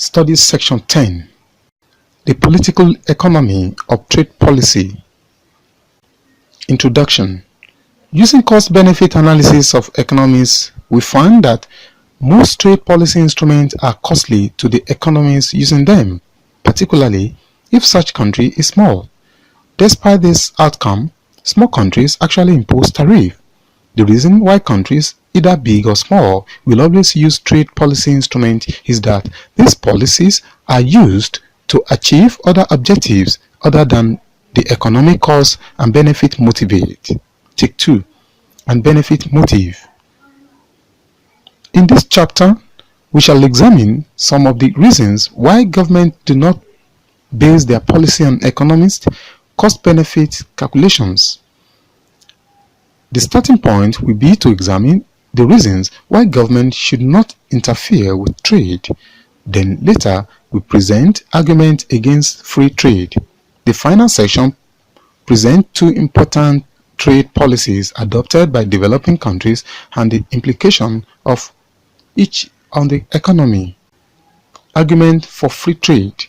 Studies Section 10. The Political Economy of Trade Policy. Introduction. Using cost-benefit analysis of economies, we find that most trade policy instruments are costly to the economies using them, particularly if such country is small. Despite this outcome, small countries actually impose tariff. The reason why countries, either big or small, will always use trade policy instruments is that these policies are used to achieve other objectives other than the economic cost and benefit motivate. Take 2. And benefit motive. In this chapter, we shall examine some of the reasons why governments do not base their policy on economist cost-benefit calculations. The starting point will be to examine the reasons why government should not interfere with trade. Then later, we present arguments against free trade. The final section presents two important trade policies adopted by developing countries and the implication of each on the economy. Argument for free trade.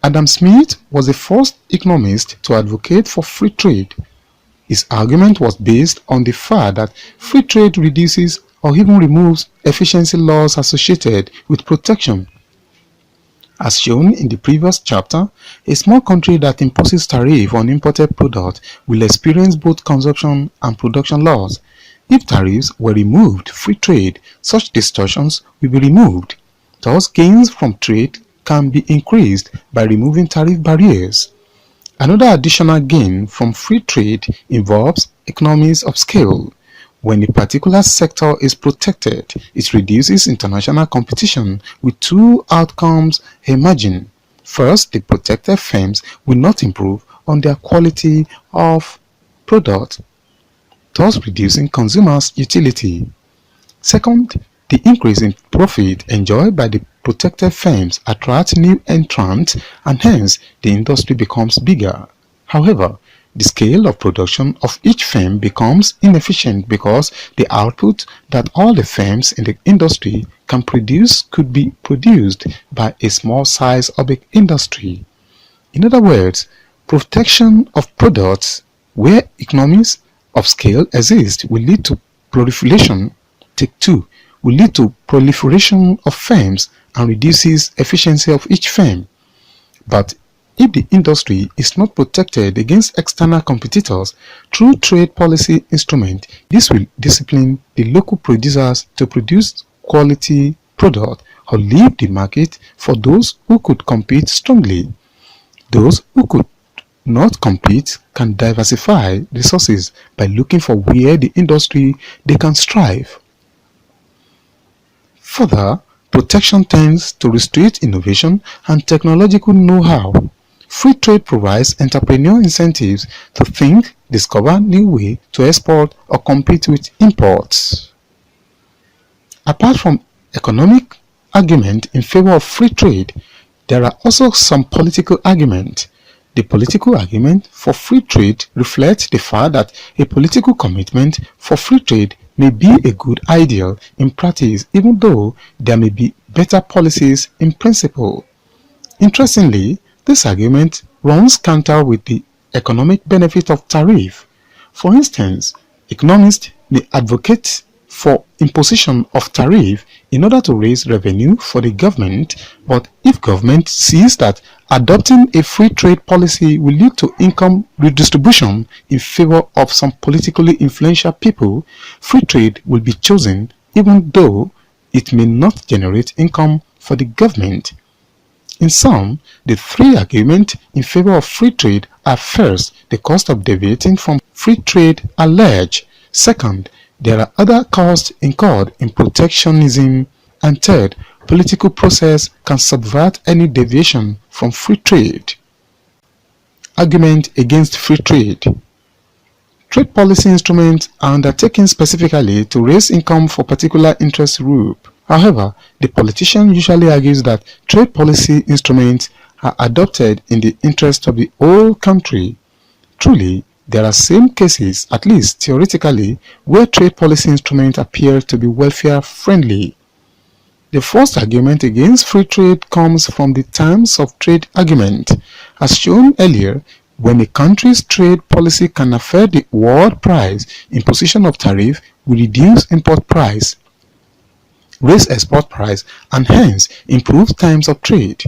Adam Smith was the first economist to advocate for free trade. His argument was based on the fact that free trade reduces or even removes efficiency laws associated with protection. As shown in the previous chapter, a small country that imposes tariff on imported products will experience both consumption and production loss. If tariffs were removed, free trade, such distortions will be removed. Thus, gains from trade can be increased by removing tariff barriers. Another additional gain from free trade involves economies of scale. When a particular sector is protected, it reduces international competition with two outcomes emerging. First, the protected firms will not improve on their quality of product, thus reducing consumers' utility. Second, the increase in profit enjoyed by the protected firms attracts new entrants and hence the industry becomes bigger. However, the scale of production of each firm becomes inefficient because the output that all the firms in the industry can produce could be produced by a small size of the industry. In other words, protection of products where economies of scale exist will lead to proliferation. Take 2. Will lead to proliferation of firms and reduces efficiency of each firm. But if the industry is not protected against external competitors through trade policy instruments, this will discipline the local producers to produce quality product or leave the market for those who could compete strongly. Those who could not compete can diversify resources by looking for where the industry they can strive. Further, protection tends to restrict innovation and technological know-how. Free trade provides entrepreneur incentives to think, discover new ways to export or compete with imports. Apart from economic argument in favor of free trade, there are also some political arguments. The political argument for free trade reflects the fact that a political commitment for free trade may be a good ideal in practice even though there may be better policies in principle. Interestingly, this argument runs counter with the economic benefit of tariff. For instance, economists may advocate for imposition of tariff in order to raise revenue for the government, but if government sees that adopting a free trade policy will lead to income redistribution in favor of some politically influential people, free trade will be chosen even though it may not generate income for the government. In sum, the three arguments in favor of free trade are: first, the cost of deviating from free trade are large; second, there are other costs incurred in protectionism; and third, political process can subvert any deviation from free trade. Argument against free trade. Trade policy instruments are undertaken specifically to raise income for particular interest group. However, the politician usually argues that trade policy instruments are adopted in the interest of the whole country. Truly, there are some cases, at least theoretically, where trade policy instruments appear to be welfare friendly. The first argument against free trade comes from the terms of trade argument. As shown earlier, when a country's trade policy can affect the world price, imposition of tariff will reduce import price, raise export price, and hence improve terms of trade.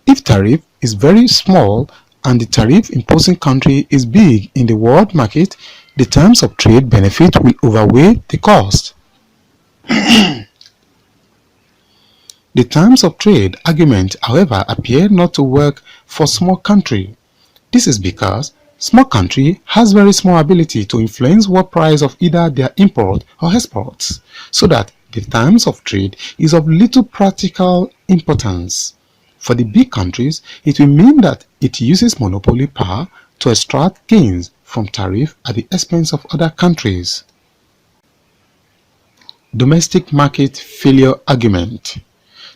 If tariff is very small and the tariff imposing country is big in the world market, the terms of trade benefit will outweigh the cost. The terms of trade argument, however, appear not to work for small country. This is because small country has very small ability to influence what price of either their import or exports, so that the terms of trade is of little practical importance. For the big countries, it will mean that it uses monopoly power to extract gains from tariff at the expense of other countries. Domestic market failure argument.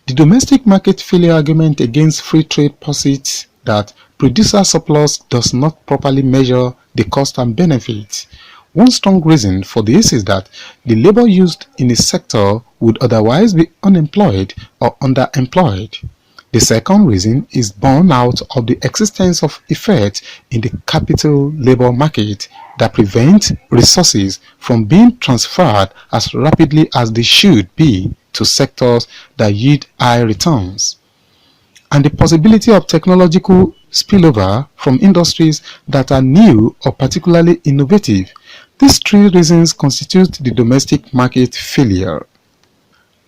The domestic market failure argument against free trade posits that producer surplus does not properly measure the cost and benefits. One strong reason for this is that the labor used in the sector would otherwise be unemployed or underemployed. The second reason is born out of the existence of effects in the capital labor market that prevent resources from being transferred as rapidly as they should be to sectors that yield high returns, and the possibility of technological spillover from industries that are new or particularly innovative. These three reasons constitute the domestic market failure.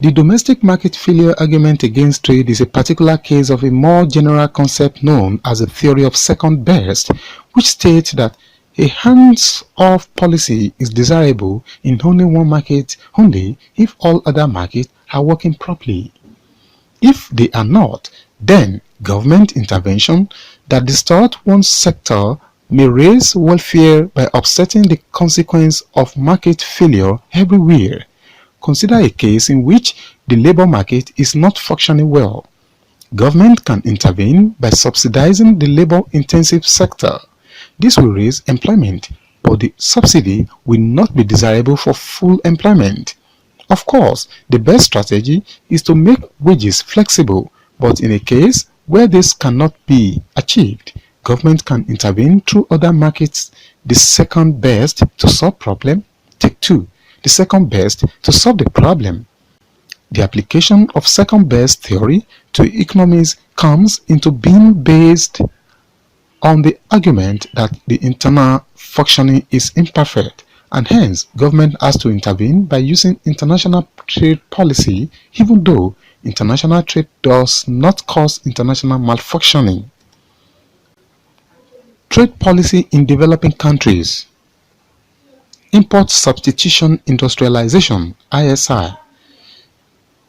The domestic market failure argument against trade is a particular case of a more general concept known as the theory of second best, which states that a hands-off policy is desirable in only one market only if all other markets are working properly. If they are not, then government intervention that distorts one sector may raise welfare by offsetting the consequence of market failure everywhere. Consider a case in which the labor market is not functioning well. Government can intervene by subsidizing the labor-intensive sector. This will raise employment, but the subsidy will not be desirable for full employment. Of course, the best strategy is to make wages flexible, but in a case where this cannot be achieved, government can intervene through other markets. The second best to solve problem. Take two. The second best to solve the problem. The application of second best theory to economies comes into being based on the argument that the internal functioning is imperfect, and hence government has to intervene by using international trade policy, even though international trade does not cause international malfunctioning. Trade policy in developing countries. Import substitution industrialization (ISI).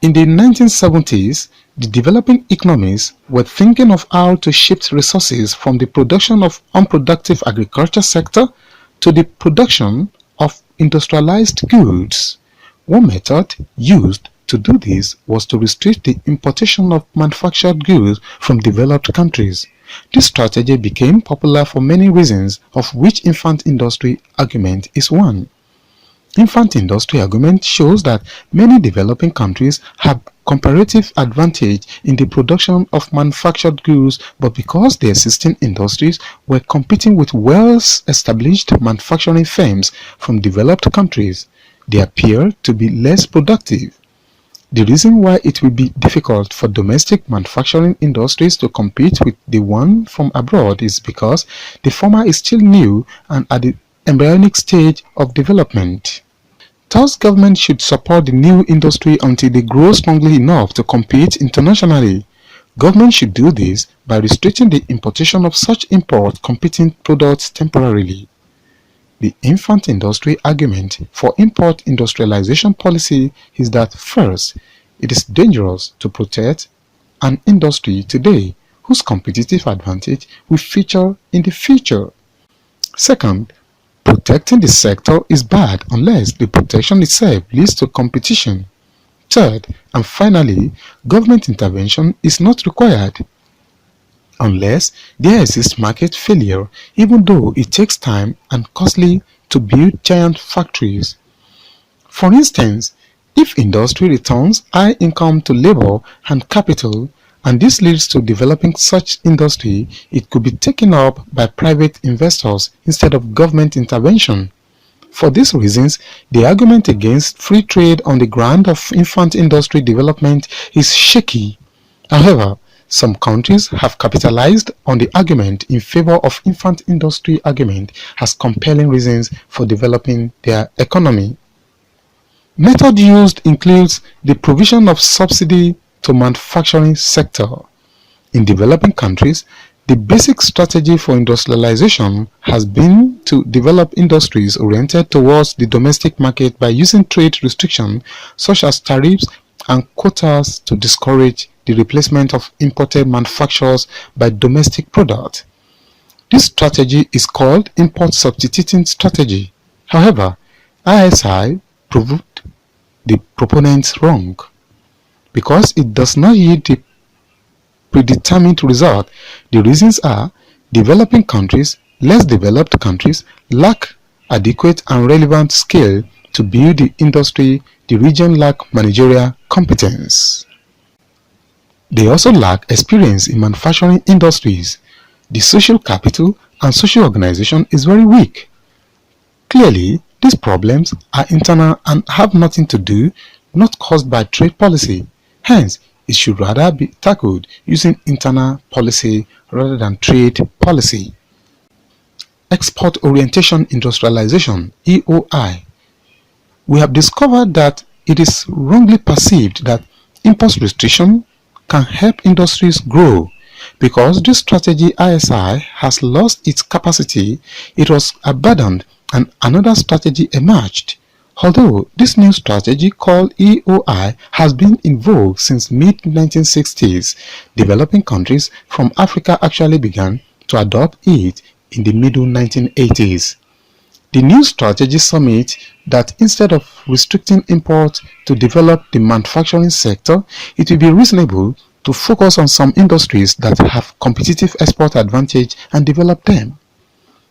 In the 1970s, the developing economies were thinking of how to shift resources from the production of unproductive agriculture sector to the production of industrialized goods. One method used to do this was to restrict the importation of manufactured goods from developed countries. This strategy became popular for many reasons, of which infant industry argument is one. Infant industry argument shows that many developing countries have comparative advantage in the production of manufactured goods, but because the existing industries were competing with well-established manufacturing firms from developed countries, they appear to be less productive. The reason why it will be difficult for domestic manufacturing industries to compete with the one from abroad is because the former is still new and at the embryonic stage of development. Thus, government should support the new industry until they grow strongly enough to compete internationally. Government should do this by restricting the importation of such import competing products temporarily. The infant industry argument for import industrialization policy is that first, it is dangerous to protect an industry today whose competitive advantage will feature in the future. Second, protecting the sector is bad unless the protection itself leads to competition. Third, and finally, government intervention is not required unless there exists market failure, even though it takes time and costly to build giant factories. For instance, If industry returns high income to labor and capital, and this leads to developing such industry, it could be taken up by private investors instead of government intervention. For these reasons, the argument against free trade on the ground of infant industry development is shaky. However, some countries have capitalized on the argument in favor of infant industry argument as compelling reasons for developing their economy. Method used includes the provision of subsidy to manufacturing sector. In developing countries, the basic strategy for industrialization has been to develop industries oriented towards the domestic market by using trade restrictions such as tariffs and quotas to discourage the replacement of imported manufactures by domestic products. This strategy is called import substituting strategy. However, ISI proved the proponents wrong because it does not yield the predetermined result. The reasons are: developing countries, less developed countries, lack adequate and relevant scale to build the industry, the region lack managerial competence. They also lack experience in manufacturing industries. The social capital and social organization is very weak. Clearly, these problems are internal and have nothing to do, not caused by trade policy. Hence, it should rather be tackled using internal policy rather than trade policy. Export Orientation Industrialization (EOI). We have discovered that it is wrongly perceived that import restriction can help industries grow. Because this strategy ISI has lost its capacity, it was abandoned and another strategy emerged. Although this new strategy called EOI has been in vogue since mid-1960s, developing countries from Africa actually began to adopt it in the middle 1980s. The new strategy submits that instead of restricting imports to develop the manufacturing sector, it will be reasonable to focus on some industries that have competitive export advantage and develop them.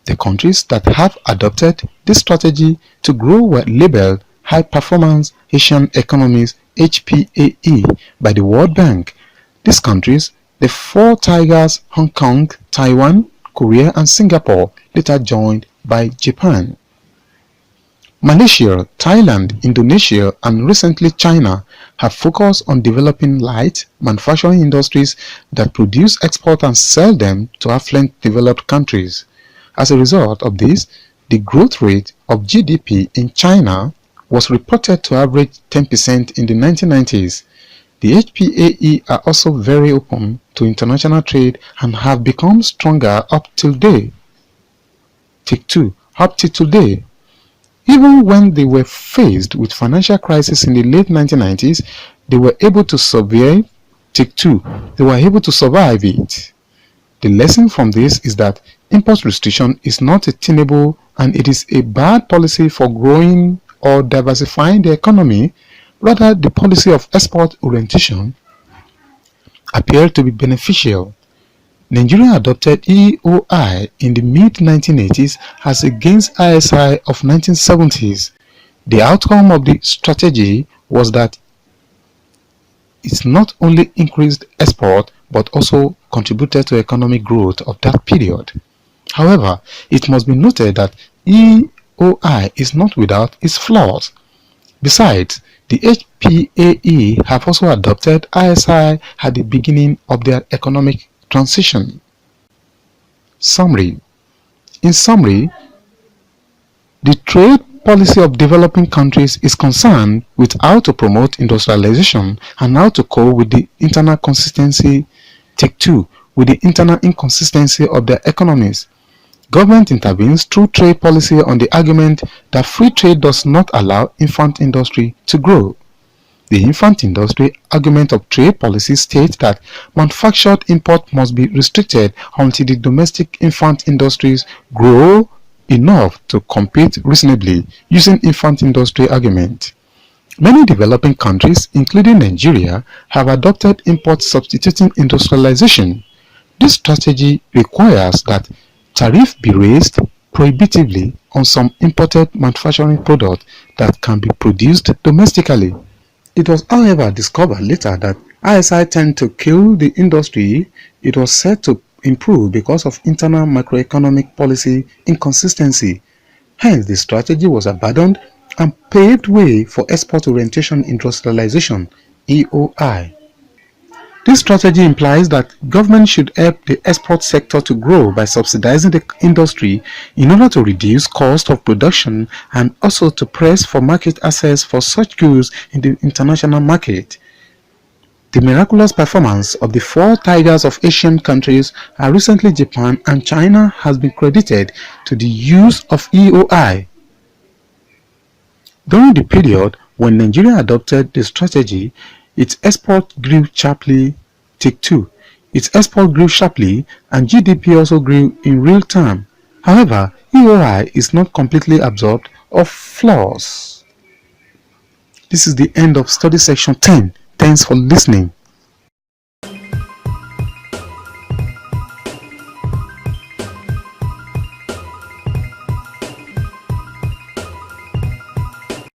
The countries that have adopted this strategy to grow were labeled High Performance Asian Economies (HPAE) by the World Bank. These countries, the Four Tigers, Hong Kong, Taiwan, Korea and Singapore, later joined by Japan. Malaysia, Thailand, Indonesia and recently China have focused on developing light manufacturing industries that produce, export and sell them to affluent developed countries. As a result of this, the growth rate of GDP in China was reported to average 10% in the 1990s. The HPAE are also very open to international trade and have become stronger up till today. Even when they were faced with financial crisis in the late 1990s, they were able to survive. They were able to survive it. The lesson from this is that import restriction is not tenable and it is a bad policy for growing or diversifying the economy. Rather, the policy of export orientation appeared to be beneficial. Nigeria adopted EOI in the mid-1980s as against ISI of 1970s. The outcome of the strategy was that it not only increased export but also contributed to economic growth of that period. However, it must be noted that EOI is not without its flaws. Besides, the HPAE have also adopted ISI at the beginning of their economic transition. Summary. In summary, the trade policy of developing countries is concerned with how to promote industrialization and how to cope with the internal consistency, with the internal inconsistency of their economies. Government intervenes through trade policy on the argument that free trade does not allow infant industry to grow. The infant industry argument of trade policy states that manufactured import must be restricted until the domestic infant industries grow enough to compete reasonably, using infant industry argument. Many developing countries, including Nigeria, have adopted import substituting industrialization. This strategy requires that tariff be raised prohibitively on some imported manufacturing products that can be produced domestically. It was, however, discovered later that ISI tend to kill the industry it was set to improve because of internal macroeconomic policy inconsistency. Hence, the strategy was abandoned and paved way for export orientation industrialization (EOI). This strategy implies that government should help the export sector to grow by subsidizing the industry in order to reduce cost of production and also to press for market access for such goods in the international market. The miraculous performance of the four tigers of Asian countries are recently Japan and China has been credited to the use of EOI. During the period when Nigeria adopted the strategy, its export grew sharply. Take 2. Its export grew sharply and GDP also grew in real time. However, EOI is not completely absorbed of flaws. This is the end of study section 10. Thanks for listening.